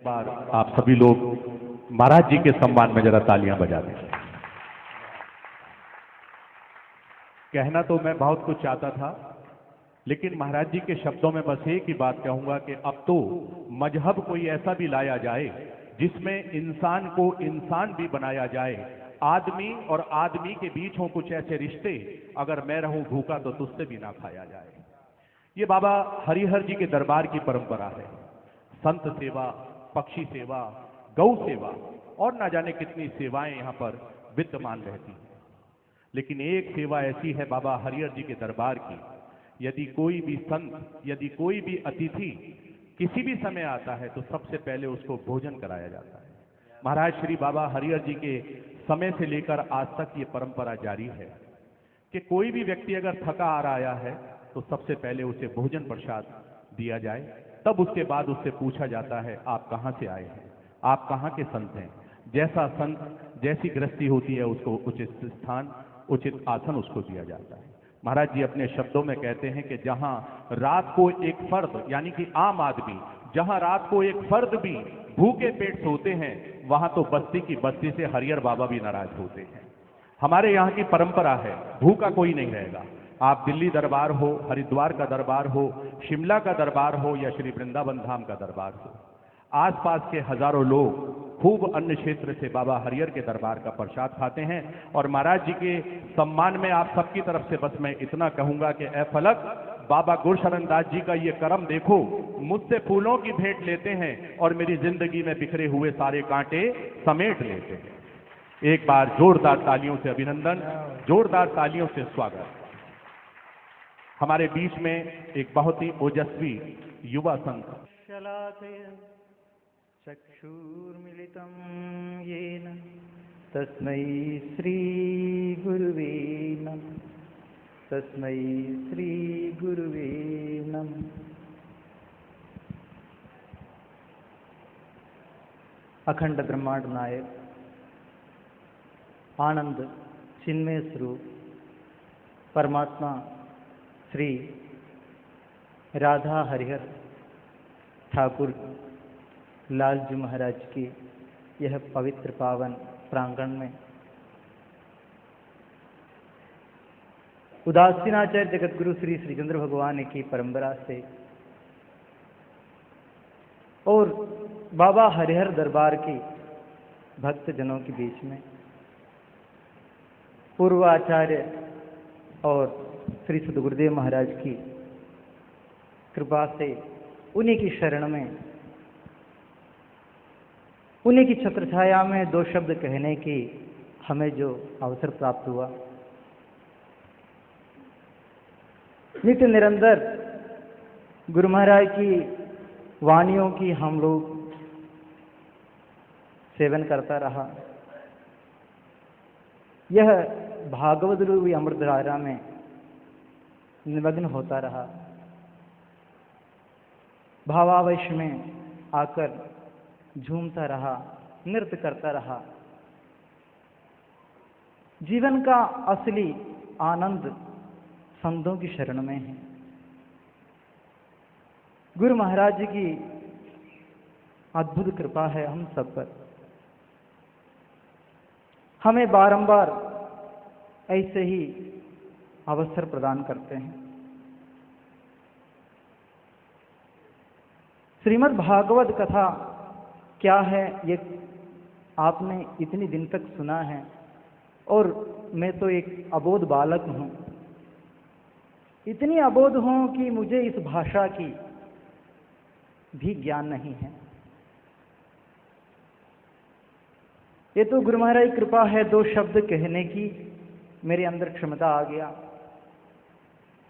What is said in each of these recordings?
बार आप सभी लोग महाराज जी के सम्मान में जरा तालियां बजा दें। कहना तो मैं बहुत कुछ चाहता था, लेकिन महाराज जी के शब्दों में बस एक ही बात कहूंगा कि अब तो मजहब कोई ऐसा भी लाया जाए जिसमें इंसान को इंसान भी बनाया जाए। आदमी और आदमी के बीच हो कुछ ऐसे रिश्ते, अगर मैं रहूं भूखा तो तुझसे भी ना खाया जाए। ये बाबा हरिहर जी के दरबार की परंपरा है। संत सेवा, पक्षी सेवा, गौ सेवा और ना जाने कितनी सेवाएं यहाँ पर विद्यमान रहती हैं। लेकिन एक सेवा ऐसी है बाबा हरिहर जी के दरबार की, यदि कोई भी संत, यदि कोई भी अतिथि किसी भी समय आता है तो सबसे पहले उसको भोजन कराया जाता है। महाराज श्री बाबा हरिहर जी के समय से लेकर आज तक ये परंपरा जारी है कि कोई भी व्यक्ति अगर थका आ रहा है तो सबसे पहले उसे भोजन प्रसाद दिया जाए, तब उसके बाद उससे पूछा जाता है आप कहाँ से आए हैं, आप कहाँ के संत हैं। जैसा संत, जैसी गृहस्थी होती है उसको उचित स्थान, उचित आसन उसको दिया जाता है। महाराज जी अपने शब्दों में कहते हैं कि जहां रात को एक फर्द यानी कि आम आदमी, जहां रात को एक फर्द भी भूखे पेट सोते हैं, वहां तो बस्ती की बस्ती से हरिहर बाबा भी नाराज होते हैं। हमारे यहाँ की परंपरा है, भूखा कोई नहीं रहेगा। आप दिल्ली दरबार हो, हरिद्वार का दरबार हो, शिमला का दरबार हो या श्री वृंदावन धाम का दरबार हो, आसपास के हजारों लोग खूब अन्य क्षेत्र से बाबा हरिहर के दरबार का प्रसाद खाते हैं। और महाराज जी के सम्मान में आप सबकी तरफ से बस मैं इतना कहूंगा कि ए फलक, बाबा गुरशरण दास जी का ये कर्म देखो, मुझसे फूलों की भेंट लेते हैं और मेरी जिंदगी में बिखरे हुए सारे कांटे समेट लेते हैं। एक बार जोरदार तालियों से अभिनंदन, जोरदार तालियों से स्वागत। हमारे बीच में एक बहुत ही ओजस्वी युवा संत चक्षुर्मिलितं येन तस्मै श्री गुरुवे नमः, तस्मै श्री गुरुवे नमः। अखंड ब्रह्मांड नायक, आनंद चिन्मय स्वरूप परमात्मा श्री राधा हरिहर ठाकुर लालजी महाराज की यह पवित्र पावन प्रांगण में उदासीनाचार्य जगतगुरु श्री श्रीचंद्र भगवान की परंपरा से और बाबा हरिहर दरबार के भक्त जनों के बीच में पूर्वाचार्य और श्री सद्गुरुदेव महाराज की कृपा से उन्हीं की शरण में, उन्हीं की छत्र छाया में दो शब्द कहने की हमें जो अवसर प्राप्त हुआ, नित्य निरंतर गुरु महाराज की वाणियों की हम लोग सेवन करता रहा। यह भागवत रूपी अमृतधारा में निमग्न होता रहा, भावावेश में आकर झूमता रहा, नृत्य करता रहा। जीवन का असली आनंद संतों की शरण में है। गुरु महाराज की अद्भुत कृपा है हम सब पर। हमें बारंबार ऐसे ही अवसर प्रदान करते हैं। श्रीमद् भागवत कथा क्या है ये आपने इतनी दिन तक सुना है, और मैं तो एक अबोध बालक हूं, इतनी अबोध हूं कि मुझे इस भाषा की भी ज्ञान नहीं है। ये तो गुरु महाराज की कृपा है, दो शब्द कहने की मेरे अंदर क्षमता आ गया।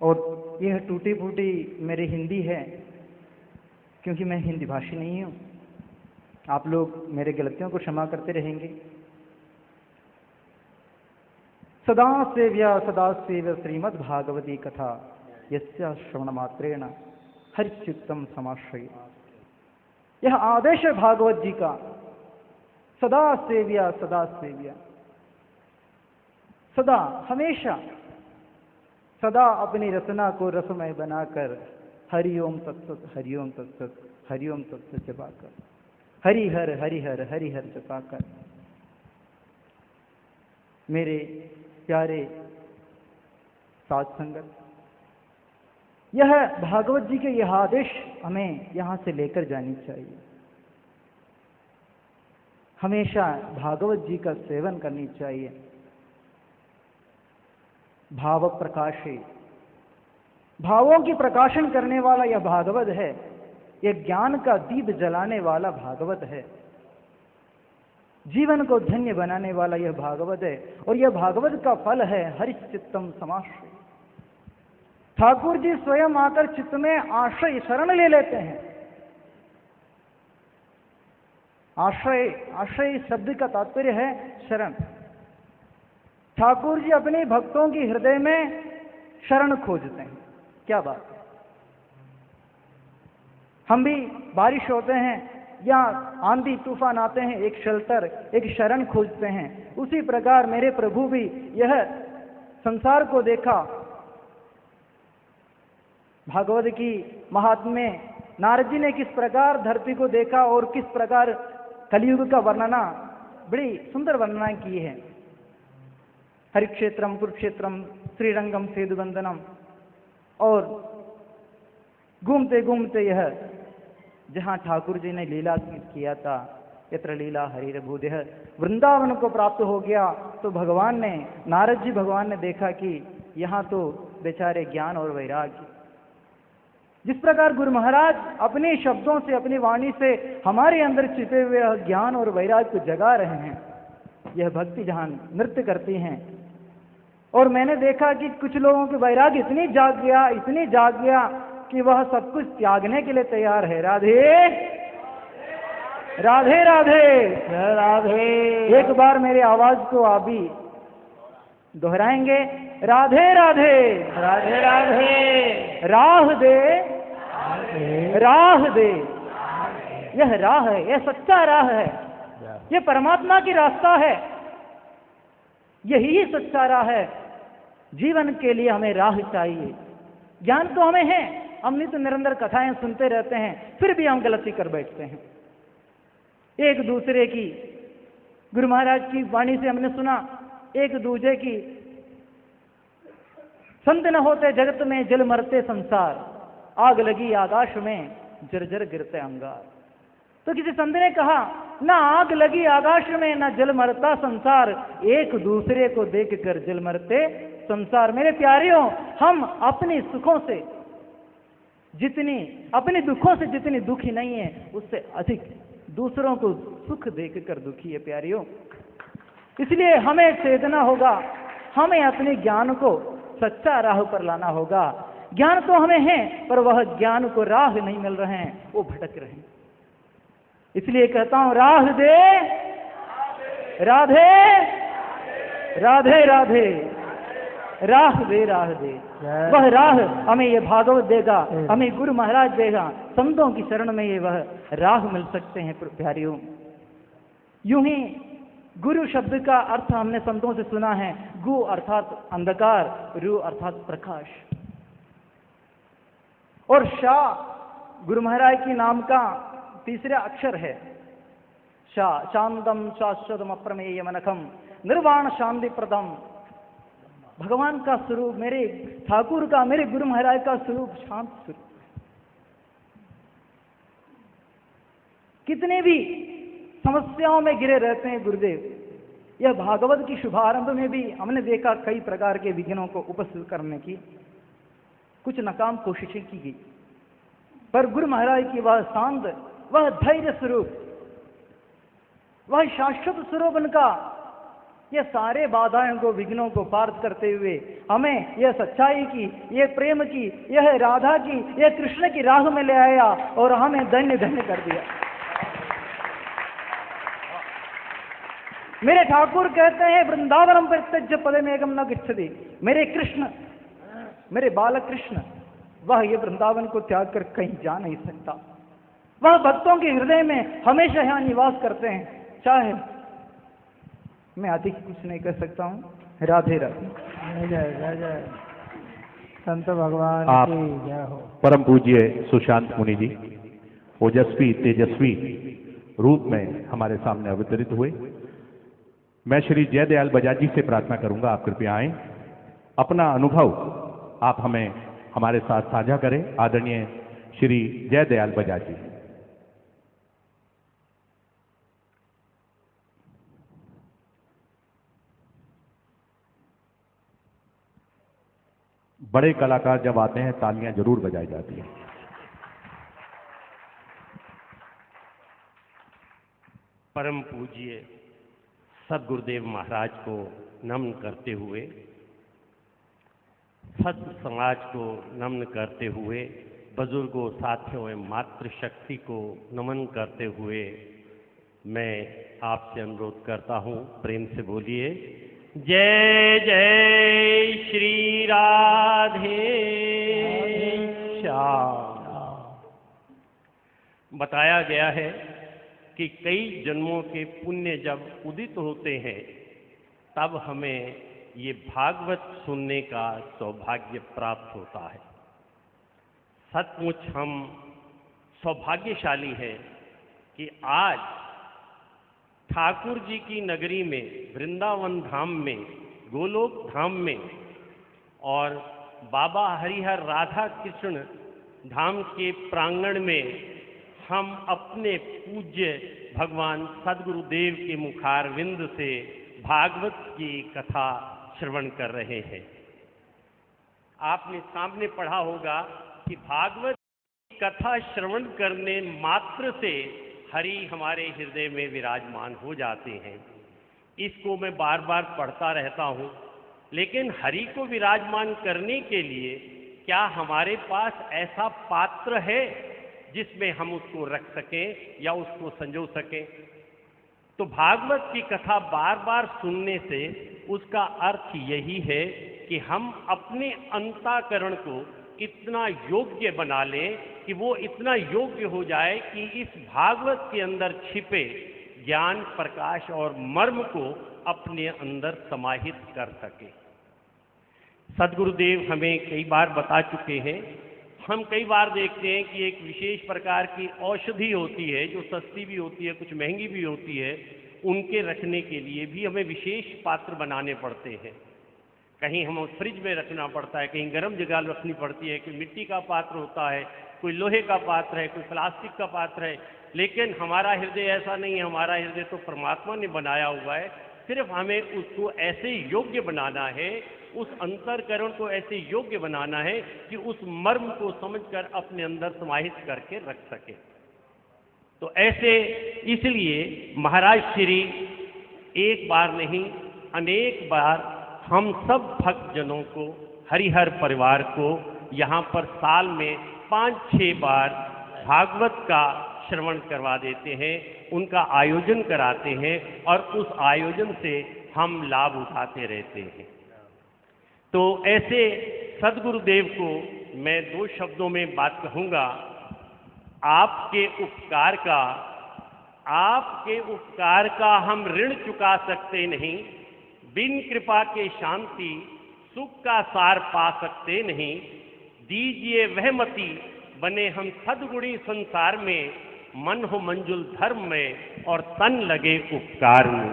और यह टूटी फूटी मेरी हिंदी है, क्योंकि मैं हिंदी भाषी नहीं हूं। आप लोग मेरे गलतियों को क्षमा करते रहेंगे। सदा सेव्य श्रीमद् भागवती कथा यस्या श्रवण मात्रेण हरिच्युत्तम समाश्रय। यह आदेश है भागवत जी का, सदा सेव्य, सदा सेव्य, सदा हमेशा सदा अपनी रचना को रसमय बनाकर हरिओम तत्सत, हरिओम तत्सत, हरिओम तत्सत जपा कर हरिहर हरिहर हरिहर जपाकर। मेरे प्यारे साथ संगत, यह भागवत जी के यह आदेश हमें यहाँ से लेकर जानी चाहिए। हमेशा भागवत जी का सेवन करनी चाहिए। भाव प्रकाशे, भावों की प्रकाशन करने वाला यह भागवत है। यह ज्ञान का दीप जलाने वाला भागवत है। जीवन को धन्य बनाने वाला यह भागवत है। और यह भागवत का फल है हरिश्चित्तम समाश्रय। ठाकुर जी स्वयं आकर चित्त में आश्रय शरण ले लेते हैं। आश्रय, आश्रय शब्द का तात्पर्य है शरण। ठाकुर जी अपने भक्तों की हृदय में शरण खोजते हैं। क्या बात है। हम भी बारिश होते हैं या आंधी तूफान आते हैं, एक शेल्टर, एक शरण खोजते हैं। उसी प्रकार मेरे प्रभु भी यह संसार को देखा। भागवत की महात्म्य नारद जी ने किस प्रकार धरती को देखा और किस प्रकार कलियुग का वर्णना, बड़ी सुंदर वर्णना की है। हरिक्षेत्रम कुरुक्षेत्रम श्रीरंगम सेतुबंधनम। और घूमते घूमते यह जहां ठाकुर जी ने लीला किया था, यत्र लीला हरिरभूदेह, वृंदावन को प्राप्त हो गया। तो भगवान ने, नारद जी भगवान ने देखा कि यहाँ तो बेचारे ज्ञान और वैराग्य, जिस प्रकार गुरु महाराज अपने शब्दों से, अपनी वाणी से हमारे अंदर छिपे हुए ज्ञान और वैराग्य को जगा रहे हैं, यह भक्ति जहां नृत्य करती हैं। और मैंने देखा कि कुछ लोगों के वैराग्य इतनी जाग गया कि वह सब कुछ त्यागने के लिए तैयार है। राधे राधे राधे राधे। एक बार मेरी आवाज को आप भी दोहराएंगे। राधे राधे राधे राधे। राह दे राह दे। यह राह है, यह सच्चा राह है, यह परमात्मा की रास्ता है। यही सच्चा राह है। जीवन के लिए हमें राह चाहिए। ज्ञान तो हमें है, हम नहीं तो निरंतर कथाएं सुनते रहते हैं, फिर भी हम गलती कर बैठते हैं। एक दूसरे की, गुरु महाराज की वाणी से हमने सुना, एक दूसरे की संत न होते जगत में जल मरते संसार, आग लगी आकाश में जर्जर गिरते अंगार। तो किसी संत ने कहा, ना आग लगी आकाश में, ना जल मरता संसार, एक दूसरे को देख कर जल मरते संसार। मेरे प्यारियों, हम अपने सुखों से जितनी, अपने दुखों से जितनी दुखी नहीं है, उससे अधिक दूसरों को सुख देखकर दुखी है प्यारियों। इसलिए हमें चेतना होगा, हमें अपने ज्ञान को सच्चा राह पर लाना होगा। ज्ञान तो हमें है, पर वह ज्ञान को राह नहीं मिल रहे हैं, वो भटक रहे हैं। इसलिए कहता हूं, राह दे राधे राधे राधे। राह दे राह दे। वह राह हमें ये भागवत देगा, हमें गुरु महाराज देगा। संतों की शरण में ये वह राह मिल सकते हैं प्यारियों। यूं ही गुरु शब्द का अर्थ हमने संतों से सुना है। गु अर्थात अंधकार, रु अर्थात प्रकाश, और शाह गुरु महाराज की नाम का तीसरा अक्षर है। शाह, शांतम शाश्वतम अप्रमेय मनखम निर्वाण शांति प्रदम। भगवान का स्वरूप, मेरे ठाकुर का, मेरे गुरु महाराज का स्वरूप शांत स्वरूप। कितने भी समस्याओं में गिरे रहते हैं गुरुदेव। यह भागवत की शुभारंभ में भी हमने देखा कई प्रकार के विघ्नों को उपस्थित करने की कुछ नाकाम कोशिशें की गई, पर गुरु महाराज की वह शांत, वह धैर्य स्वरूप, वह शाश्वत स्वरूप उनका, ये सारे बाधाओं को, विघ्नों को पार करते हुए हमें यह सच्चाई की, यह प्रेम की, यह राधा की, यह कृष्ण की राह में ले आया और हमें धन्य धन्य कर दिया। मेरे ठाकुर कहते हैं, वृंदावनम परित्यज्य पदमेकम न गच्छति। मेरे कृष्ण, मेरे बालक कृष्ण, वह ये वृंदावन को त्याग कर कहीं जा नहीं सकता। वह भक्तों के हृदय में हमेशा यहाँ निवास करते हैं। चाहे मैं अधिक कुछ नहीं कर सकता हूँ। राधे राधे। जय जय संत भगवान की जय हो। परम पूज्य सुशांत मुनि जी, ओजस्वी तेजस्वी रूप में हमारे सामने अवतरित हुए। मैं श्री जयदयाल बजाज जी से प्रार्थना करूंगा, आप कृपया आएं, अपना अनुभव आप हमें हमारे साथ साझा करें। आदरणीय श्री जयदयाल बजाज जी। बड़े कलाकार जब आते हैं तालियां जरूर बजाई जाती हैं। परम पूज्य सदगुरुदेव महाराज को नमन करते हुए, सत समाज को नमन करते हुए, बुजुर्गों, साथियों एवं मातृशक्ति को नमन करते हुए मैं आपसे अनुरोध करता हूं, प्रेम से बोलिए जय जय श्री राधे श्याम। बताया गया है कि कई जन्मों के पुण्य जब उदित होते हैं तब हमें ये भागवत सुनने का सौभाग्य प्राप्त होता है। सचमुच हम सौभाग्यशाली हैं कि आज ठाकुर जी की नगरी में, वृंदावन धाम में, गोलोक धाम में और बाबा हरिहर राधा कृष्ण धाम के प्रांगण में हम अपने पूज्य भगवान सदगुरुदेव के मुखारविंद से भागवत की कथा श्रवण कर रहे हैं। आपने सामने पढ़ा होगा कि भागवत की कथा श्रवण करने मात्र से हरि हमारे हृदय में विराजमान हो जाते हैं। इसको मैं बार बार पढ़ता रहता हूँ, लेकिन हरि को विराजमान करने के लिए क्या हमारे पास ऐसा पात्र है जिसमें हम उसको रख सकें या उसको संजो सकें? तो भागवत की कथा बार बार सुनने से उसका अर्थ यही है कि हम अपने अंतःकरण को इतना योग्य बना लें कि वो इतना योग्य हो जाए कि इस भागवत के अंदर छिपे ज्ञान, प्रकाश और मर्म को अपने अंदर समाहित कर सके। सदगुरुदेव हमें कई बार बता चुके हैं। हम कई बार देखते हैं कि एक विशेष प्रकार की औषधि होती है जो सस्ती भी होती है, कुछ महंगी भी होती है। उनके रखने के लिए भी हमें विशेष पात्र बनाने पड़ते हैं। कहीं हमें फ्रिज में रखना पड़ता है, कहीं गर्म जगह रखनी पड़ती है, कोई मिट्टी का पात्र होता है, कोई लोहे का पात्र है, कोई प्लास्टिक का पात्र है। लेकिन हमारा हृदय ऐसा नहीं है। हमारा हृदय तो परमात्मा ने बनाया हुआ है। सिर्फ हमें उसको ऐसे योग्य बनाना है, उस अंतरकरण को ऐसे योग्य बनाना है कि उस मर्म को समझकर अपने अंदर समाहित करके रख सके। तो ऐसे इसलिए महाराज श्री एक बार नहीं अनेक बार हम सब भक्तजनों को, हरिहर परिवार को यहाँ पर साल में 5-6 बार भागवत का श्रवण करवा देते हैं, उनका आयोजन कराते हैं और उस आयोजन से हम लाभ उठाते रहते हैं। तो ऐसे सदगुरुदेव को मैं 2 शब्दों में बात कहूँगा। आपके उपकार का हम ऋण चुका सकते नहीं, बिन कृपा के शांति सुख का सार पा सकते नहीं। दीजिए वह मति बने हम सदगुणी संसार में, मन हो मंजुल धर्म में और तन लगे उपकार में।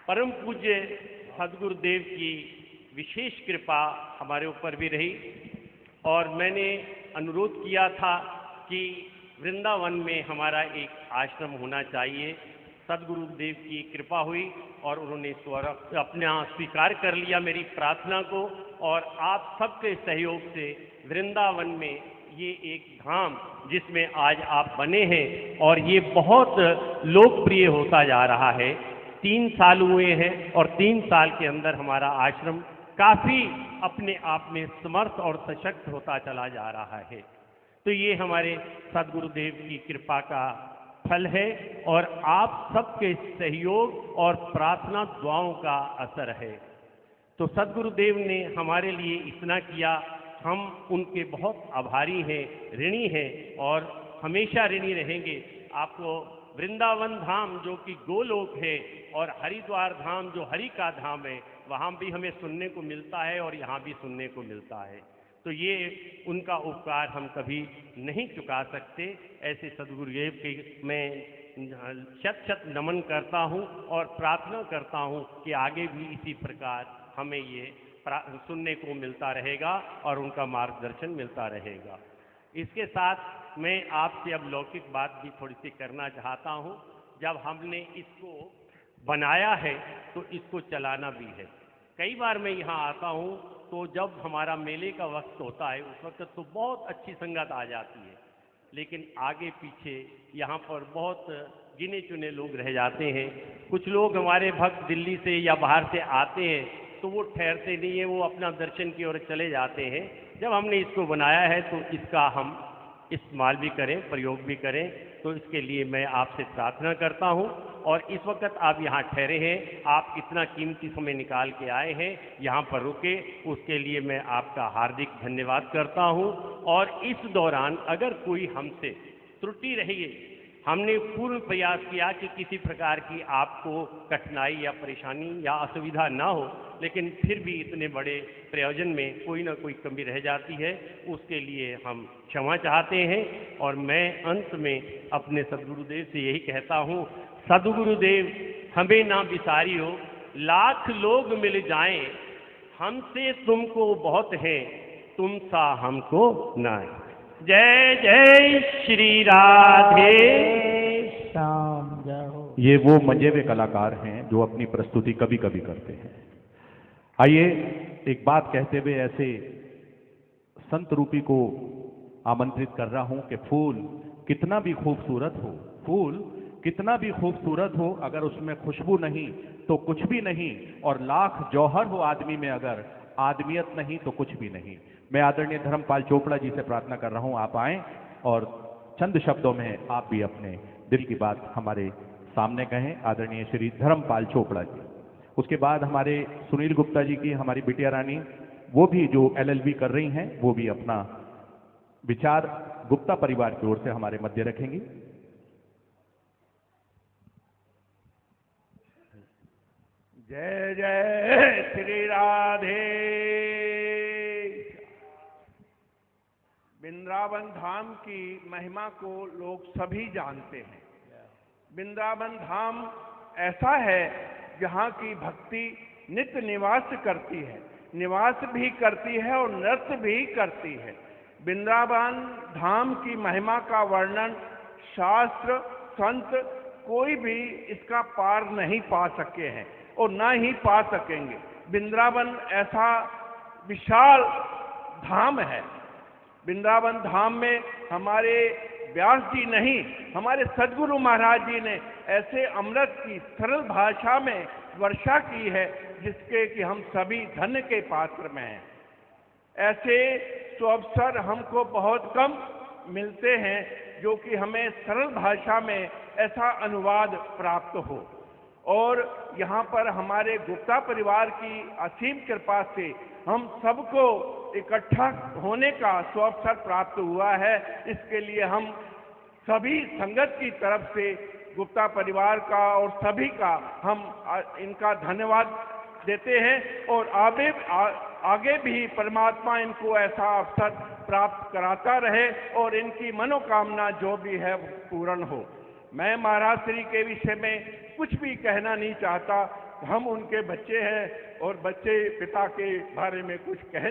परम पूज्य सदगुरुदेव की विशेष कृपा हमारे ऊपर भी रही और मैंने अनुरोध किया था कि वृंदावन में हमारा एक आश्रम होना चाहिए। सदगुरुदेव की कृपा हुई और उन्होंने अपना स्वीकार कर लिया मेरी प्रार्थना को, और आप सबके सहयोग से वृंदावन में ये एक धाम जिसमें आज आप बने हैं और ये बहुत लोकप्रिय होता जा रहा है। 3 साल हुए हैं और 3 साल के अंदर हमारा आश्रम काफ़ी अपने आप में समर्थ और सशक्त होता चला जा रहा है। तो ये हमारे सदगुरुदेव की कृपा का फल है और आप सबके सहयोग और प्रार्थना दुआओं का असर है। तो सदगुरुदेव ने हमारे लिए इतना किया, हम उनके बहुत आभारी हैं, ऋणी हैं और हमेशा ऋणी रहेंगे। आपको वृंदावन धाम जो कि गोलोक है और हरिद्वार धाम जो हरि का धाम है, वहाँ भी हमें सुनने को मिलता है और यहाँ भी सुनने को मिलता है। तो ये उनका उपकार हम कभी नहीं चुका सकते। ऐसे सदगुरुदेव के मैं शत शत नमन करता हूँ और प्रार्थना करता हूँ कि आगे भी इसी प्रकार हमें ये सुनने को मिलता रहेगा और उनका मार्गदर्शन मिलता रहेगा। इसके साथ मैं आपसे अब लौकिक बात भी थोड़ी सी करना चाहता हूँ। जब हमने इसको बनाया है तो इसको चलाना भी है। कई बार मैं यहाँ आता हूँ तो जब हमारा मेले का वक्त होता है उस वक्त तो बहुत अच्छी संगत आ जाती है, लेकिन आगे पीछे यहाँ पर बहुत गिने चुने लोग रह जाते हैं। कुछ लोग हमारे भक्त दिल्ली से या बाहर से आते हैं तो वो ठहरते नहीं है, वो अपना दर्शन की ओर चले जाते हैं। जब हमने इसको बनाया है तो इसका हम इस्तेमाल भी करें, प्रयोग भी करें। तो इसके लिए मैं आपसे प्रार्थना करता हूं। और इस वक्त आप यहाँ ठहरे हैं, आप इतना कीमती समय निकाल के आए हैं, यहाँ पर रुके, उसके लिए मैं आपका हार्दिक धन्यवाद करता हूं। और इस दौरान अगर कोई हमसे त्रुटि रही है, हमने पूर्ण प्रयास किया कि किसी प्रकार की आपको कठिनाई या परेशानी या असुविधा ना हो, लेकिन फिर भी इतने बड़े प्रयोजन में कोई ना कोई कमी रह जाती है, उसके लिए हम क्षमा चाहते हैं। और मैं अंत में अपने सदगुरुदेव से यही कहता हूँ, सदगुरुदेव हमें ना बिसारियो, लाख लोग मिल जाएं, हमसे तुमको बहुत है, तुम सा हमको ना। जय जय श्री राधे श्याम जय हो। ये वो मंजेवे कलाकार हैं जो अपनी प्रस्तुति कभी कभी करते हैं। आइए एक बात कहते हुए ऐसे संत रूपी को आमंत्रित कर रहा हूं कि फूल कितना भी खूबसूरत हो, फूल कितना भी खूबसूरत हो, अगर उसमें खुशबू नहीं तो कुछ भी नहीं, और लाख जौहर हो आदमी में, अगर आदमियत नहीं तो कुछ भी नहीं। मैं आदरणीय धर्मपाल चोपड़ा जी से प्रार्थना कर रहा हूं, आप आएं और चंद शब्दों में आप भी अपने दिल की बात हमारे सामने कहें। आदरणीय श्री धर्मपाल चोपड़ा जी। उसके बाद हमारे सुनील गुप्ता जी की हमारी बिटिया रानी, वो भी जो LLB कर रही हैं, वो भी अपना विचार गुप्ता परिवार की ओर से हमारे मध्य रखेंगी। जय जय श्री राधे। वृंदावन धाम की महिमा को लोग सभी जानते हैं। वृंदावन धाम ऐसा है जहाँ की भक्ति नित्य निवास करती है, निवास भी करती है और नृत्य भी करती है। वृंदावन धाम की महिमा का वर्णन शास्त्र संत कोई भी इसका पार नहीं पा सके हैं और ना ही पा सकेंगे। वृंदावन ऐसा विशाल धाम है। वृंदावन धाम में हमारे व्यास जी नहीं, हमारे सदगुरु महाराज जी ने ऐसे अमृत की सरल भाषा में वर्षा की है जिसके कि हम सभी धन्य के पात्र में हैं। ऐसे सुअवसर हमको बहुत कम मिलते हैं जो कि हमें सरल भाषा में ऐसा अनुवाद प्राप्त हो। और यहाँ पर हमारे गुप्ता परिवार की असीम कृपा से हम सबको इकट्ठा होने का सुअवसर प्राप्त हुआ है। इसके लिए हम सभी संगत की तरफ से गुप्ता परिवार का और सभी का हम इनका धन्यवाद देते हैं। और आगे भी परमात्मा इनको ऐसा अवसर प्राप्त कराता रहे और इनकी मनोकामना जो भी है पूर्ण हो। मैं महाराज श्री के विषय में कुछ भी कहना नहीं चाहता, हम उनके बच्चे हैं और बच्चे पिता के बारे में कुछ कह